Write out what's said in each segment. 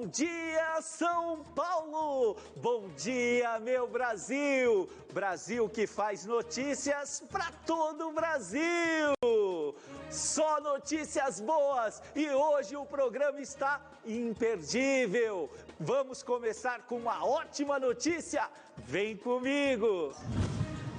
Bom dia, São Paulo! Bom dia, meu Brasil! Brasil que faz notícias para todo o Brasil! Só notícias boas e hoje o programa está imperdível! Vamos começar com uma ótima notícia? Vem comigo!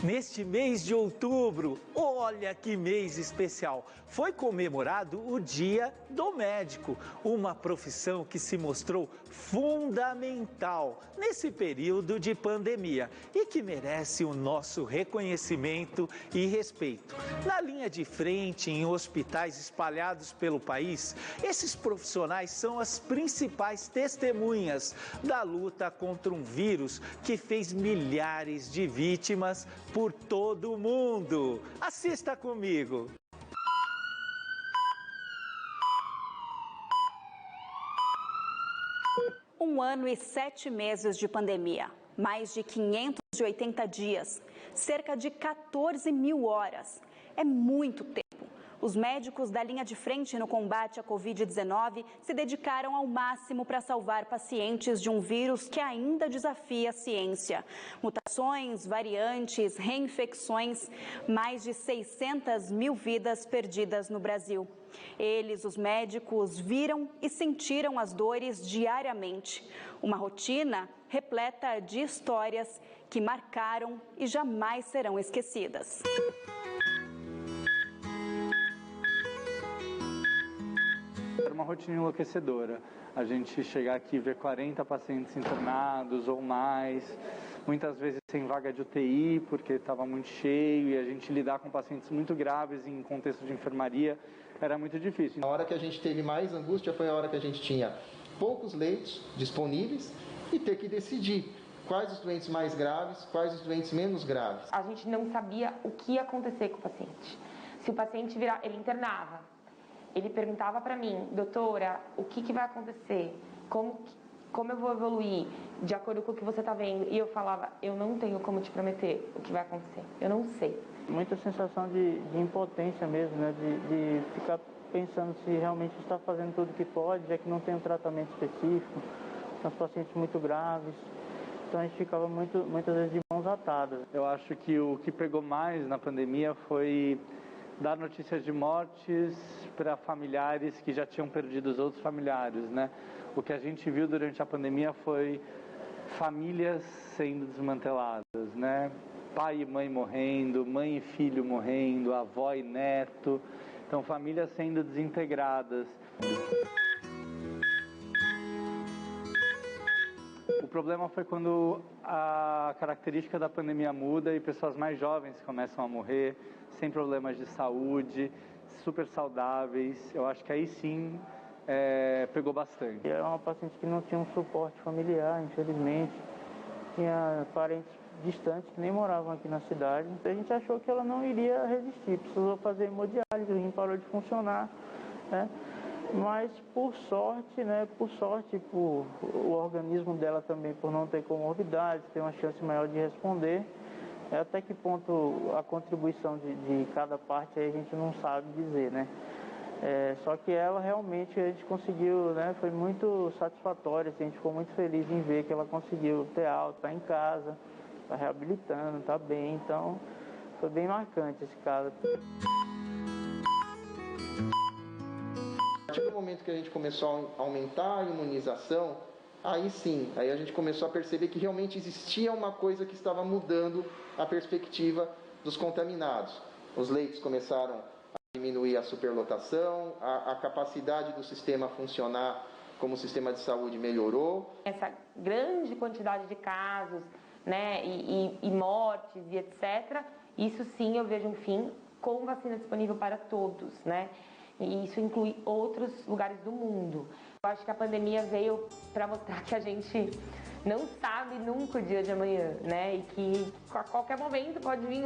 Neste mês de outubro, olha que mês especial, foi comemorado o Dia do Médico, uma profissão que se mostrou fundamental nesse período de pandemia e que merece o nosso reconhecimento e respeito. Na linha de frente, em hospitais espalhados pelo país, esses profissionais são as principais testemunhas da luta contra um vírus que fez milhares de vítimas por todo o mundo. Assista comigo. Um ano e 7 meses de pandemia, mais de 580 dias, cerca de 14 mil horas. É muito tempo. Os médicos da linha de frente no combate à Covid-19 se dedicaram ao máximo para salvar pacientes de um vírus que ainda desafia a ciência. Mutações, variantes, reinfecções, mais de 600 mil vidas perdidas no Brasil. Eles, os médicos, viram e sentiram as dores diariamente. Uma rotina repleta de histórias que marcaram e jamais serão esquecidas. Era uma rotina enlouquecedora. A gente chegar aqui e ver 40 pacientes internados ou mais, muitas vezes sem vaga de UTI, porque estava muito cheio, e a gente lidar com pacientes muito graves em contexto de enfermaria era muito difícil. A hora que a gente teve mais angústia foi a hora que a gente tinha poucos leitos disponíveis e ter que decidir quais os doentes mais graves, quais os doentes menos graves. A gente não sabia o que ia acontecer com o paciente. Se o paciente virar, ele internava. Ele perguntava para mim, doutora, o que vai acontecer? Como eu vou evoluir de acordo com o que você está vendo? E eu falava, eu não tenho como te prometer o que vai acontecer, eu não sei. Muita sensação de impotência mesmo, né? De ficar pensando se realmente está fazendo tudo o que pode, já que não tem um tratamento específico, são os pacientes muito graves. Então a gente ficava muitas vezes de mãos atadas. Eu acho que o que pegou mais na pandemia foi dar notícias de mortes para familiares que já tinham perdido os outros familiares, né? O que a gente viu durante a pandemia foi famílias sendo desmanteladas, né? Pai e mãe morrendo, mãe e filho morrendo, avó e neto. Então, famílias sendo desintegradas. O problema foi quando a característica da pandemia muda e pessoas mais jovens começam a morrer, sem problemas de saúde, super saudáveis. Eu acho que aí sim pegou bastante. Era uma paciente que não tinha um suporte familiar, infelizmente. Tinha parentes distantes que nem moravam aqui na cidade. Então a gente achou que ela não iria resistir, precisou fazer hemodiálise, o rim parou de funcionar, né? Mas por sorte, o organismo dela também, por não ter comorbidades, tem uma chance maior de responder. Até que ponto a contribuição de cada parte aí a gente não sabe dizer, né? Só que ela realmente, a gente conseguiu, né? Foi muito satisfatório, assim, a gente ficou muito feliz em ver que ela conseguiu ter alta, tá em casa, tá reabilitando, tá bem, então foi bem marcante esse caso. A partir do momento que a gente começou a aumentar a imunização, aí sim, aí a gente começou a perceber que realmente existia uma coisa que estava mudando a perspectiva dos contaminados. Os leitos começaram a diminuir a superlotação, a capacidade do sistema funcionar como o sistema de saúde melhorou. Essa grande quantidade de casos, né, e mortes e etc., isso sim eu vejo um fim com vacina disponível para todos, né? E isso inclui outros lugares do mundo. Eu acho que a pandemia veio para mostrar que a gente não sabe nunca o dia de amanhã, né? E que a qualquer momento pode vir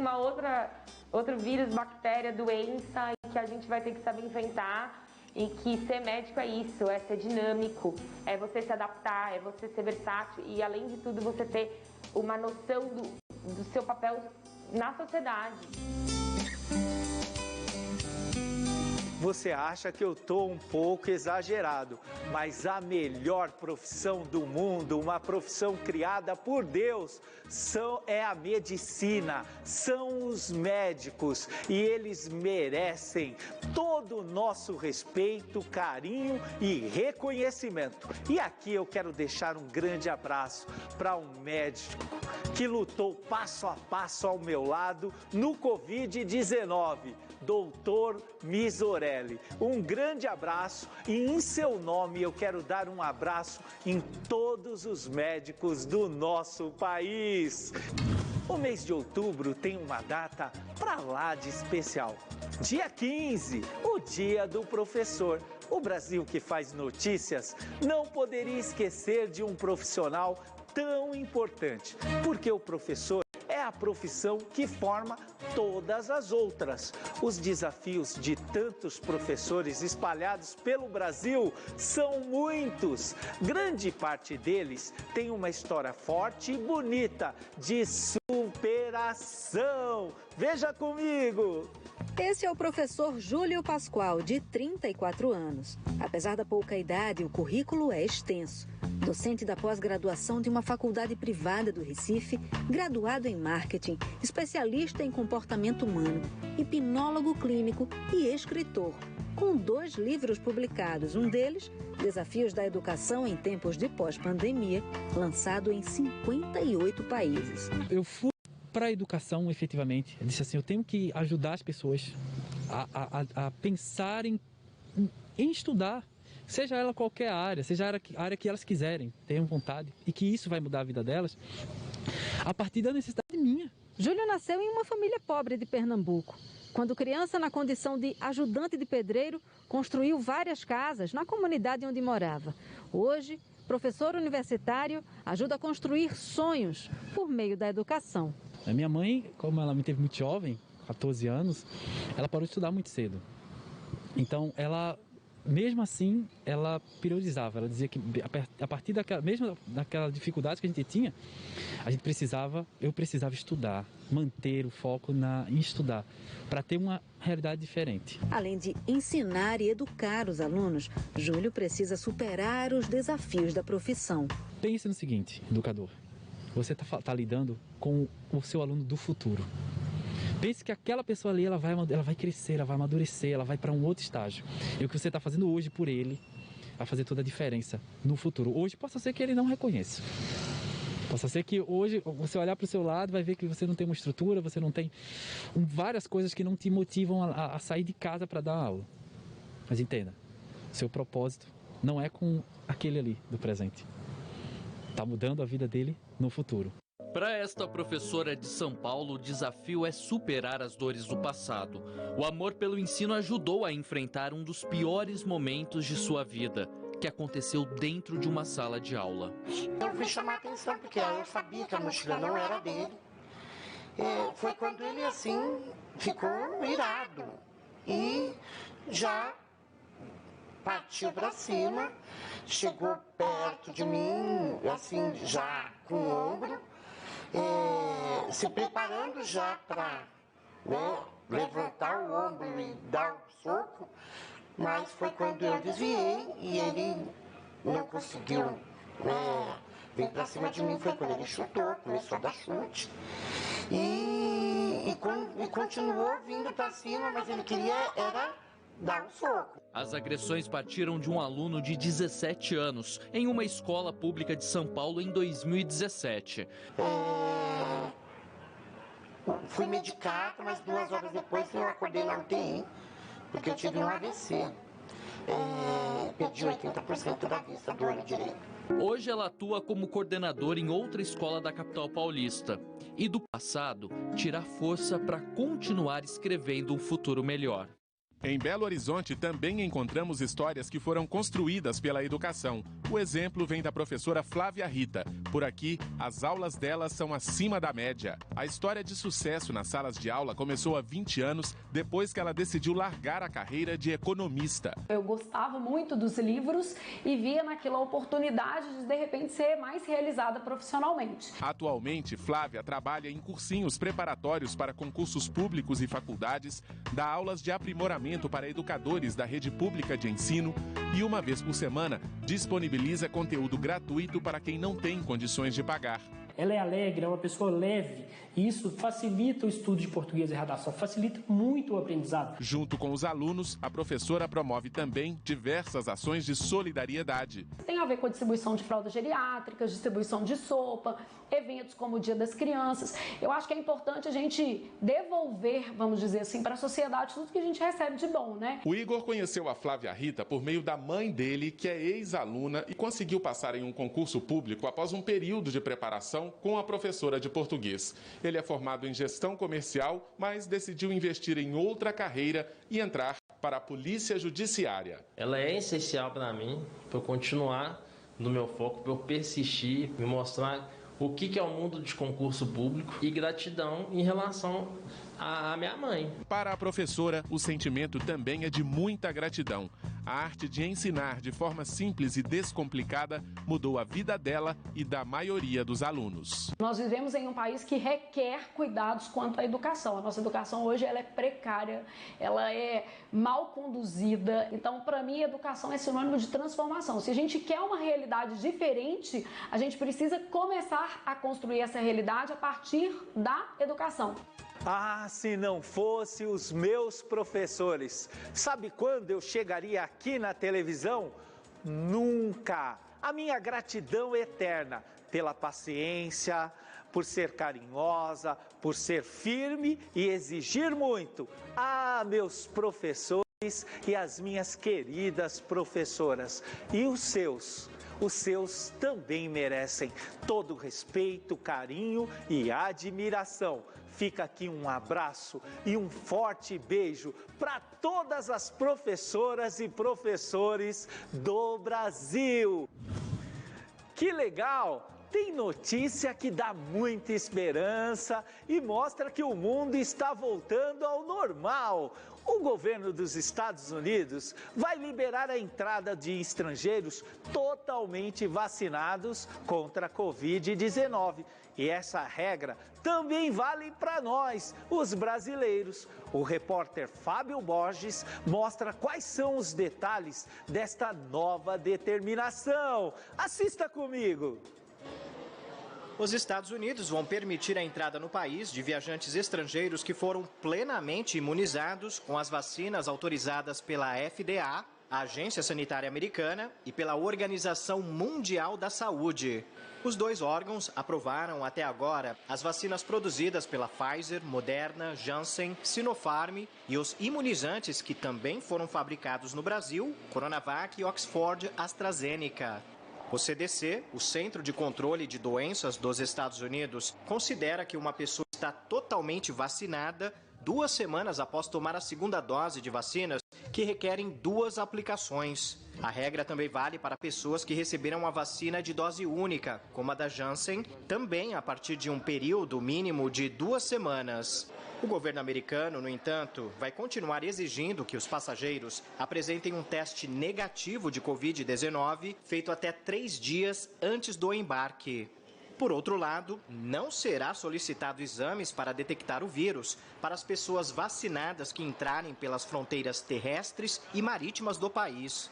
outro vírus, bactéria, doença, e que a gente vai ter que saber enfrentar. E que ser médico é isso, é ser dinâmico, é você se adaptar, é você ser versátil e, além de tudo, você ter uma noção do seu papel na sociedade. você acha que eu estou um pouco exagerado, mas a melhor profissão do mundo, uma profissão criada por Deus, é a medicina, são os médicos, e eles merecem todo o nosso respeito, carinho e reconhecimento. E aqui eu quero deixar um grande abraço para um médico que lutou passo a passo ao meu lado no Covid-19, Dr. Misorelli. Um grande abraço e em seu nome eu quero dar um abraço em todos os médicos do nosso país. O mês de outubro tem uma data pra lá de especial. Dia 15, o Dia do Professor. O Brasil que faz notícias não poderia esquecer de um profissional tão importante, porque o professor é a profissão que forma todas as outras. Os desafios de tantos professores espalhados pelo Brasil são muitos. Grande parte deles tem uma história forte e bonita de superação. Veja comigo! Esse é o professor Júlio Pascoal, de 34 anos. Apesar da pouca idade, o currículo é extenso. Docente da pós-graduação de uma faculdade privada do Recife, graduado em marketing, especialista em comportamento humano, hipnólogo clínico e escritor, com 2 livros publicados, um deles, Desafios da Educação em Tempos de Pós-Pandemia, lançado em 58 países. Eu fui para a educação, efetivamente. Eu disse assim, eu tenho que ajudar as pessoas a pensar em estudar, seja ela qualquer área, seja a área que elas quiserem, tenham vontade, e que isso vai mudar a vida delas, a partir da necessidade minha. Júlio nasceu em uma família pobre de Pernambuco. Quando criança, na condição de ajudante de pedreiro, construiu várias casas na comunidade onde morava. Hoje, professor universitário, ajuda a construir sonhos por meio da educação. A minha mãe, como ela me teve muito jovem, 14 anos, ela parou de estudar muito cedo. Então, ela, mesmo assim, ela priorizava. Ela dizia que a partir mesmo daquela dificuldade que a gente tinha, eu precisava estudar, manter o foco em estudar, para ter uma realidade diferente. Além de ensinar e educar os alunos, Júlio precisa superar os desafios da profissão. Pense no seguinte, educador. Você está lidando com o seu aluno do futuro. Pense que aquela pessoa ali ela vai crescer, ela vai amadurecer, ela vai para um outro estágio. E o que você está fazendo hoje por ele vai fazer toda a diferença no futuro. Hoje possa ser que ele não reconheça. Possa ser que hoje você olhar para o seu lado vai ver que você não tem uma estrutura, você não tem várias coisas que não te motivam a sair de casa para dar aula. Mas entenda, seu propósito não é com aquele ali do presente. Está mudando a vida dele no futuro. Para esta professora de São Paulo, o desafio é superar as dores do passado. O amor pelo ensino ajudou a enfrentar um dos piores momentos de sua vida, que aconteceu dentro de uma sala de aula. Eu fui chamar a atenção, porque eu sabia que a mochila não era dele. Foi quando ele, assim, ficou irado e já partiu para cima, chegou perto de mim, assim, já com o ombro, se preparando já para levantar o ombro e dar o soco, mas foi quando eu desviei e ele não conseguiu vir para cima de mim, foi quando ele chutou, começou a dar chute e continuou vindo para cima, mas ele queria dar um soco. As agressões partiram de um aluno de 17 anos em uma escola pública de São Paulo em 2017. Fui medicada, mas 2 horas depois eu acordei na UTI, porque eu tive um AVC. Perdi 80% da vista do olho direito. Hoje ela atua como coordenadora em outra escola da capital paulista. E do passado, tira força para continuar escrevendo um futuro melhor. Em Belo Horizonte também encontramos histórias que foram construídas pela educação. O exemplo vem da professora Flávia Rita. Por aqui, as aulas dela são acima da média. A história de sucesso nas salas de aula começou há 20 anos, depois que ela decidiu largar a carreira de economista. Eu gostava muito dos livros e via naquilo a oportunidade de repente, ser mais realizada profissionalmente. Atualmente, Flávia trabalha em cursinhos preparatórios para concursos públicos e faculdades, dá aulas de aprimoramento treinamento para educadores da rede pública de ensino e, uma vez por semana, disponibiliza conteúdo gratuito para quem não tem condições de pagar. Ela é alegre, é uma pessoa leve, e isso facilita o estudo de português e redação, facilita muito o aprendizado. Junto com os alunos, a professora promove também diversas ações de solidariedade. Tem a ver com a distribuição de fraldas geriátricas, distribuição de sopa, eventos como o Dia das Crianças. Eu acho que é importante a gente devolver, vamos dizer assim, para a sociedade tudo que a gente recebe de bom, né? O Igor conheceu a Flávia Rita por meio da mãe dele, que é ex-aluna, e conseguiu passar em um concurso público após um período de preparação com a professora de português. Ele é formado em gestão comercial, mas decidiu investir em outra carreira e entrar para a Polícia Judiciária. Ela é essencial para mim, para eu continuar no meu foco, para eu persistir, me mostrar o que é o mundo de concurso público e gratidão em relação à minha mãe. Para a professora, o sentimento também é de muita gratidão. A arte de ensinar de forma simples e descomplicada mudou a vida dela e da maioria dos alunos. Nós vivemos em um país que requer cuidados quanto à educação. A nossa educação hoje ela é precária, ela é mal conduzida. Então, para mim, a educação é sinônimo de transformação. Se a gente quer uma realidade diferente, a gente precisa começar a construir essa realidade a partir da educação. Ah, se não fosse os meus professores, sabe quando eu chegaria aqui na televisão? Nunca! A minha gratidão eterna pela paciência, por ser carinhosa, por ser firme e exigir muito. Ah, meus professores e as minhas queridas professoras. E os seus? Os seus também merecem todo o respeito, carinho e admiração. Fica aqui um abraço e um forte beijo para todas as professoras e professores do Brasil. Que legal! Tem notícia que dá muita esperança e mostra que o mundo está voltando ao normal. O governo dos Estados Unidos vai liberar a entrada de estrangeiros totalmente vacinados contra a Covid-19. E essa regra também vale para nós, os brasileiros. O repórter Fábio Borges mostra quais são os detalhes desta nova determinação. Assista comigo! Os Estados Unidos vão permitir a entrada no país de viajantes estrangeiros que foram plenamente imunizados com as vacinas autorizadas pela FDA, a Agência Sanitária Americana, e pela Organização Mundial da Saúde. Os dois órgãos aprovaram até agora as vacinas produzidas pela Pfizer, Moderna, Janssen, Sinopharm e os imunizantes que também foram fabricados no Brasil, Coronavac e Oxford AstraZeneca. O CDC, o Centro de Controle de Doenças dos Estados Unidos, considera que uma pessoa está totalmente vacinada 2 semanas após tomar a segunda dose de vacinas que requerem 2 aplicações. A regra também vale para pessoas que receberam a vacina de dose única, como a da Janssen, também a partir de um período mínimo de 2 semanas. O governo americano, no entanto, vai continuar exigindo que os passageiros apresentem um teste negativo de Covid-19 feito até 3 dias antes do embarque. Por outro lado, não será solicitado exames para detectar o vírus para as pessoas vacinadas que entrarem pelas fronteiras terrestres e marítimas do país.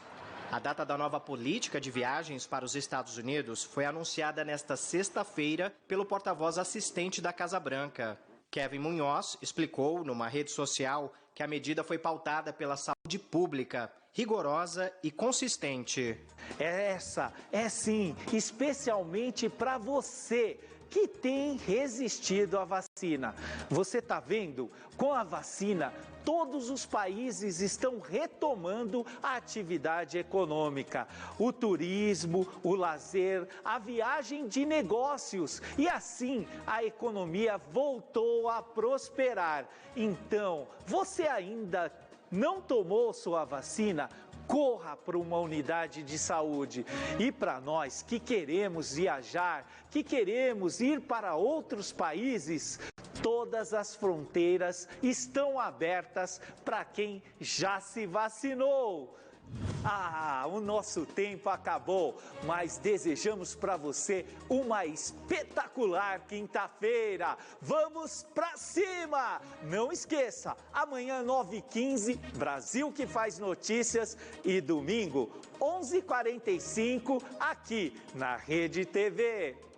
A data da nova política de viagens para os Estados Unidos foi anunciada nesta sexta-feira pelo porta-voz assistente da Casa Branca. Kevin Munhoz explicou numa rede social que a medida foi pautada pela saúde pública, rigorosa e consistente. Essa é sim, especialmente para você que tem resistido à vacina. Você está vendo? Com a vacina, todos os países estão retomando a atividade econômica, o turismo, o lazer, a viagem de negócios. E assim, a economia voltou a prosperar. Então, você ainda não tomou sua vacina? Corra para uma unidade de saúde. E para nós que queremos viajar, que queremos ir para outros países, todas as fronteiras estão abertas para quem já se vacinou. O nosso tempo acabou, mas desejamos para você uma espetacular quinta-feira. Vamos pra cima! Não esqueça, amanhã 9h15, Brasil que faz notícias e domingo 11h45 aqui na Rede TV.